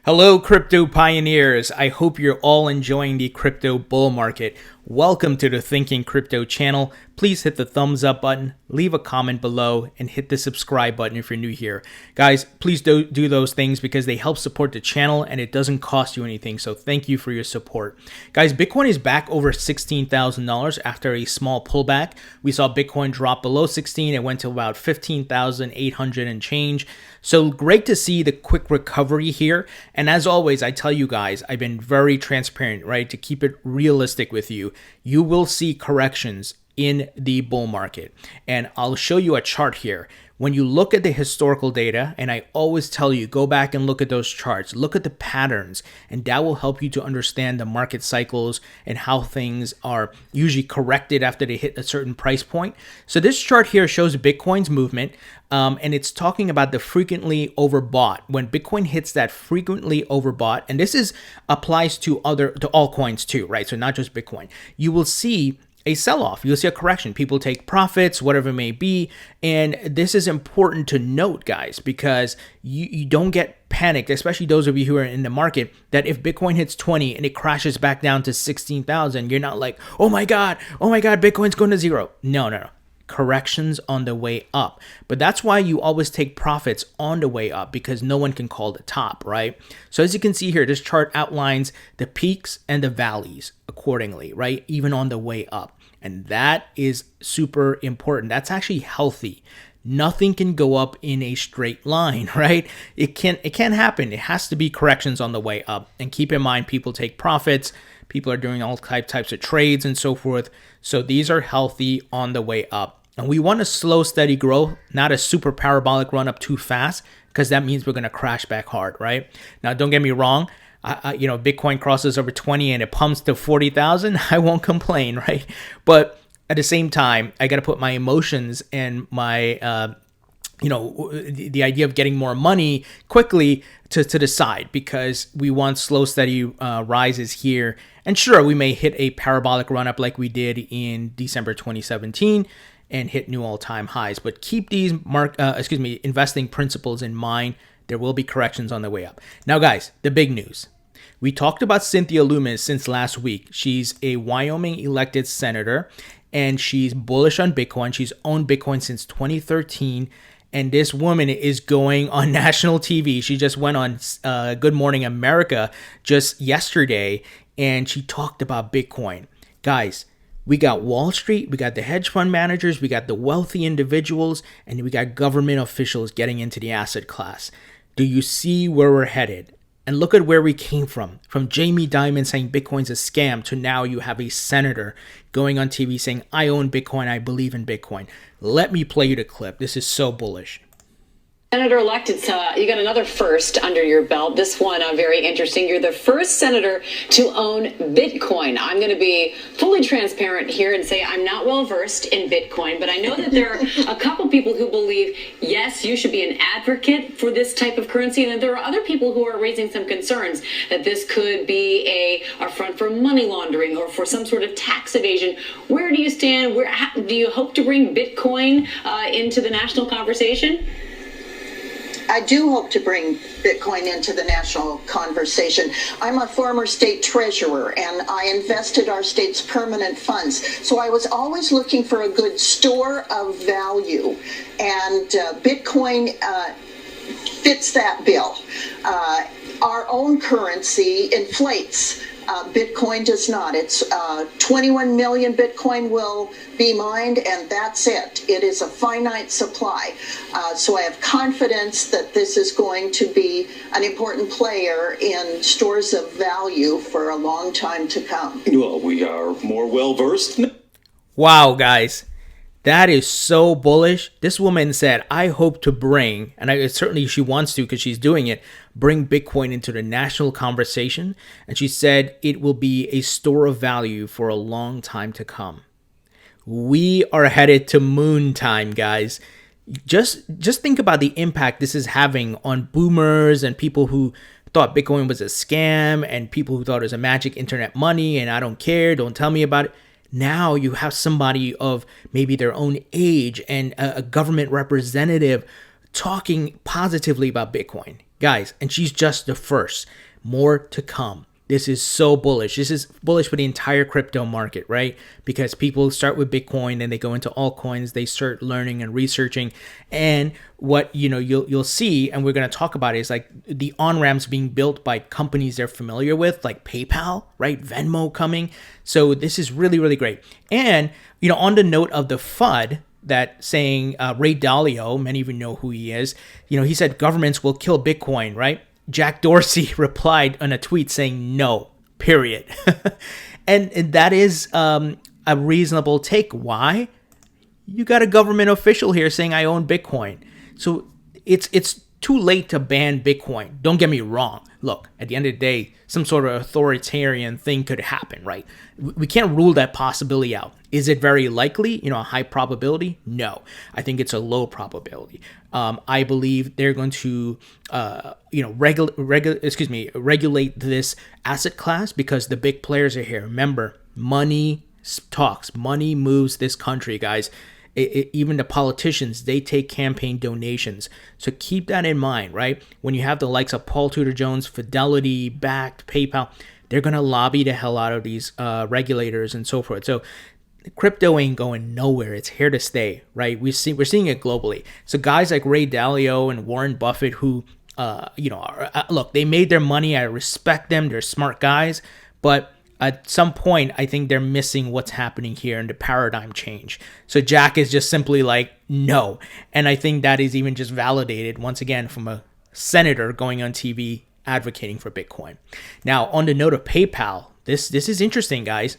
Hello, crypto pioneers. I hope you're all enjoying the crypto bull market. Welcome to the Thinking Crypto channel. Please hit the thumbs up button, leave a comment below, and hit the subscribe button if you're new here. Guys, please do those things because they help support the channel and it doesn't cost you anything. So thank you for your support. Guys, Bitcoin is back over $16,000 after a small pullback. We saw Bitcoin drop below 16. It went to about 15,800 and change. So great to see the quick recovery here. And as always, I tell you guys, I've been very transparent, right? To keep it realistic with you, you will see corrections in the bull market. And I'll show you a chart here. When you look at the historical data, and I always tell you, go back and look at those charts, look at the patterns, and that will help you to understand the market cycles and how things are usually corrected after they hit a certain price point. So this chart here shows Bitcoin's movement, and it's talking about the frequently overbought. When Bitcoin hits that frequently overbought, and this applies to all coins too, right? So not just Bitcoin, you will see a sell-off. You'll see a correction. People take profits, whatever it may be. And this is important to note, guys, because you don't get panicked, especially those of you who are in the market, that if Bitcoin hits 20 and it crashes back down to 16,000, you're not like, oh my God, Bitcoin's going to zero. No. Corrections on the way up. But that's why you always take profits on the way up, because no one can call the top, right? So as you can see here, this chart outlines the peaks and the valleys accordingly, right? Even on the way up. And that is super important. That's actually healthy. Nothing can go up in a straight line, right? It can't happen. It has to be corrections on the way up. And keep in mind, people take profits. People are doing all types of trades and so forth. So these are healthy on the way up. And we want a slow, steady growth, not a super parabolic run up too fast, because that means we're going to crash back hard, right? Now, don't get me wrong. Bitcoin crosses over 20 and it pumps to 40,000. I won't complain, right? But at the same time, I got to put my emotions and my the idea of getting more money quickly to the side, because we want slow, steady rises here. And sure, we may hit a parabolic run up like we did in December 2017 and hit new all-time highs. But keep these investing principles in mind. There will be corrections on the way up. Now, guys, the big news. We talked about Cynthia Lummis since last week. She's a Wyoming elected senator, and she's bullish on Bitcoin. She's owned Bitcoin since 2013. And this woman is going on national TV. She just went on Good Morning America just yesterday, and she talked about Bitcoin. Guys, we got Wall Street, we got the hedge fund managers, we got the wealthy individuals, and we got government officials getting into the asset class. Do you see where we're headed? And look at where we came from Jamie Dimon saying Bitcoin's a scam, to now you have a senator going on TV saying, I own Bitcoin, I believe in Bitcoin. Let me play you the clip. This is so bullish. Senator-elect, you got another first under your belt. This one, very interesting. You're the first senator to own Bitcoin. I'm going to be fully transparent here and say I'm not well-versed in Bitcoin, but I know that there are a couple people who believe, yes, you should be an advocate for this type of currency, and that there are other people who are raising some concerns that this could be a front for money laundering or for some sort of tax evasion. Where do you stand? Do you hope to bring Bitcoin into the national conversation? I do hope to bring Bitcoin into the national conversation. I'm a former state treasurer, and I invested our state's permanent funds. So I was always looking for a good store of value, and Bitcoin fits that bill. Our own currency inflates. Bitcoin does not. It's 21 million Bitcoin will be mined, and that's it. It is a finite supply. So I have confidence that this is going to be an important player in stores of value for a long time to come. Well, we are more well-versed. Wow, guys. That is so bullish. This woman said, I hope to bring, and certainly she wants to because she's doing it, bring Bitcoin into the national conversation. And she said it will be a store of value for a long time to come. We are headed to moon time, guys. Just think about the impact this is having on boomers and people who thought Bitcoin was a scam, and people who thought it was a magic internet money and I don't care, don't tell me about it. Now you have somebody of maybe their own age and a government representative talking positively about Bitcoin. guys, and she's just the first. More to come. This is so bullish. This is bullish for the entire crypto market, right? Because people start with Bitcoin, then they go into altcoins, they start learning and researching. And what you'll see, and we're going to talk about it, is like the on-ramps being built by companies they're familiar with, like PayPal, right? Venmo coming. So this is really, really great. And on the note of the FUD, that saying Ray Dalio, many of you know who he is, he said governments will kill Bitcoin, right? Jack Dorsey replied on a tweet saying no, period. and that is a reasonable take. Why? You got a government official here saying I own Bitcoin. So it's too late to ban Bitcoin. Don't get me wrong. Look, at the end of the day, some sort of authoritarian thing could happen, right? We can't rule that possibility out. Is it very likely? A high probability? No, I think it's a low probability. I believe they're going to, regulate this asset class because the big players are here. Remember, money talks. Money moves this country, guys. Even the politicians, they take campaign donations. So keep that in mind, right? When you have the likes of Paul Tudor Jones, Fidelity, backed PayPal, they're going to lobby the hell out of these regulators and so forth. So crypto ain't going nowhere. It's here to stay, right? We're seeing it globally. So guys like Ray Dalio and Warren Buffett, who, look, they made their money. I respect them. They're smart guys. But at some point, I think they're missing what's happening here in the paradigm change. So Jack is just simply like, no. And I think that is even just validated, once again, from a senator going on TV advocating for Bitcoin. Now, on the note of PayPal, this is interesting, guys.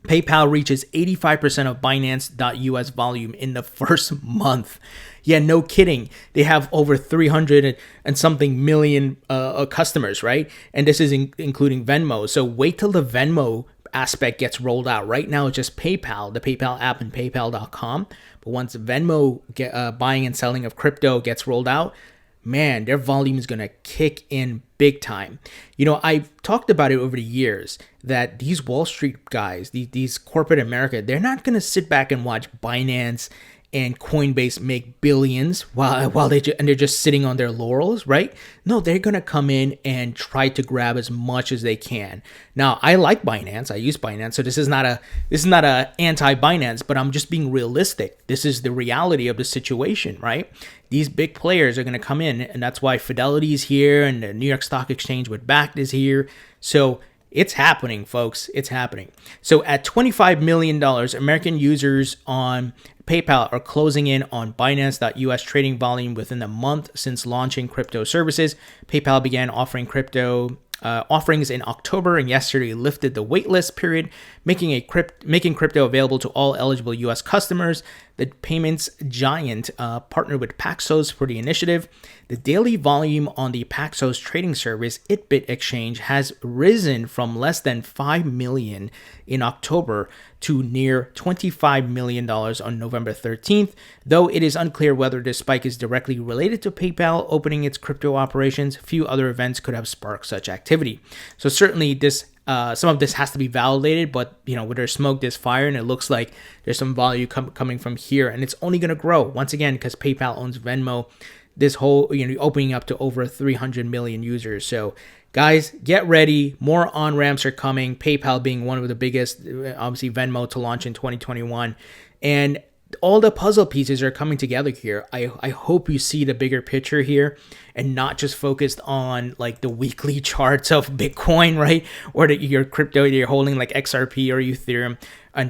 PayPal reaches 85% of Binance.US volume in the first month. Yeah, no kidding. They have over 300 and something million customers, right? And this is including Venmo. So wait till the Venmo aspect gets rolled out. Right now, it's just PayPal, the PayPal app and PayPal.com. But once Venmo buying and selling of crypto gets rolled out, man, their volume is going to kick in big time. I've talked about it over the years that these Wall Street guys, these corporate America, they're not going to sit back and watch Binance and Coinbase make billions while they're just sitting on their laurels, right? No, they're going to come in and try to grab as much as they can. Now, I like Binance. I use Binance. So this is not a anti-Binance, but I'm just being realistic. This is the reality of the situation, right? These big players are going to come in, and that's why Fidelity is here and the New York Stock Exchange with Bakkt is here. So it's happening, folks. It's happening. So at $25 million, American users on PayPal are closing in on Binance.US trading volume within a month since launching crypto services. PayPal began offering crypto offerings in October and yesterday lifted the waitlist period, making crypto available to all eligible U.S. customers. The payments giant partnered with Paxos for the initiative. The daily volume on the Paxos trading service, ItBit Exchange, has risen from less than 5 million in October to near $25 million on November 13th, though it is unclear whether this spike is directly related to PayPal opening its crypto operations. Few other events could have sparked such activity. So certainly this some of this has to be validated, but where there's smoke, there's fire, and it looks like there's some value coming from here, and it's only going to grow once again because PayPal owns Venmo. This whole opening up to over 300 million users. So guys, get ready. More on-ramps are coming. PayPal being one of the biggest, obviously Venmo to launch in 2021, and all the puzzle pieces are coming together here. I hope you see the bigger picture here and not just focused on like the weekly charts of Bitcoin, right? Or your crypto you're holding like XRP or Ethereum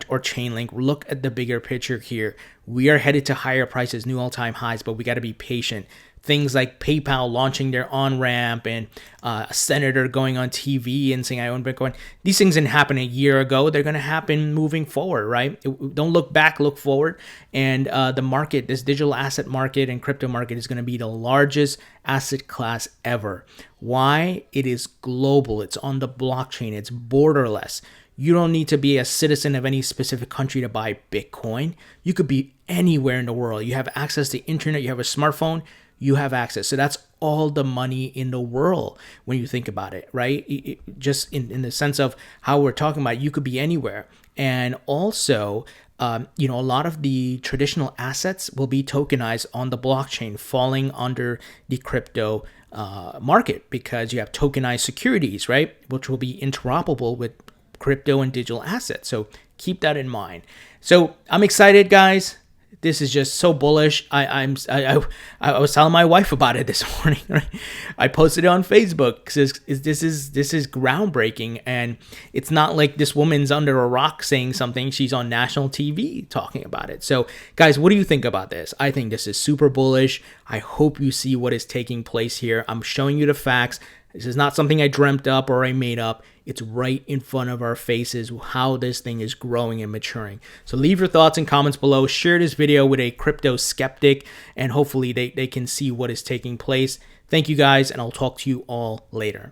or Chainlink. Look at the bigger picture here. We are headed to higher prices, new all-time highs, but we got to be patient. Things like PayPal launching their on-ramp and a senator going on TV and saying, I own Bitcoin. These things didn't happen a year ago. They're going to happen moving forward, right? Don't look back, look forward. And the market, this digital asset market and crypto market is going to be the largest asset class ever. Why? It is global. It's on the blockchain. It's borderless. You don't need to be a citizen of any specific country to buy Bitcoin. You could be anywhere in the world. You have access to internet. You have a smartphone. You have access. So that's all the money in the world when you think about it, right? Just in the sense of how we're talking about, you could be anywhere. And also, a lot of the traditional assets will be tokenized on the blockchain, falling under the crypto market, because you have tokenized securities, right, which will be interoperable with crypto and digital assets. So keep that in mind. So I'm excited, guys. This is just so bullish. I was telling my wife about it this morning. Right? I posted it on Facebook because this is groundbreaking, and it's not like this woman's under a rock saying something. She's on national TV talking about it. So, guys, what do you think about this? I think this is super bullish. I hope you see what is taking place here. I'm showing you the facts. This is not something I dreamt up or I made up. It's right in front of our faces how this thing is growing and maturing. So leave your thoughts and comments below. Share this video with a crypto skeptic, and hopefully they can see what is taking place. Thank you guys, and I'll talk to you all later.